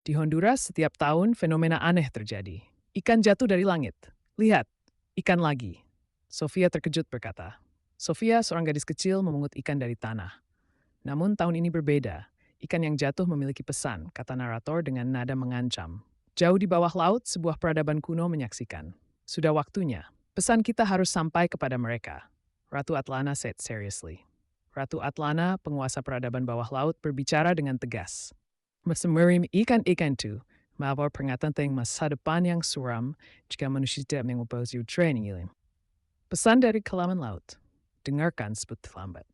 Di Honduras, setiap tahun fenomena aneh terjadi. Ikan jatuh dari langit. Lihat, ikan lagi. Sofia terkejut berkata. Sofia, seorang gadis kecil, memungut ikan dari tanah. Namun tahun ini berbeda. Ikan yang jatuh memiliki pesan, kata narator dengan nada mengancam. Jauh di bawah laut, sebuah peradaban kuno menyaksikan. Sudah waktunya. Pesan kita harus sampai kepada mereka. Ratu Atlana said seriously. Ratu Atlana, penguasa peradaban bawah laut, berbicara dengan tegas. Mesemerim ikan-ikan itu, melaporkan peringatan tentang masa depan yang suram jika manusia tidak mengoperasi training ilim. Pesan dari kelaman laut. Dengarkan sebut terlambat.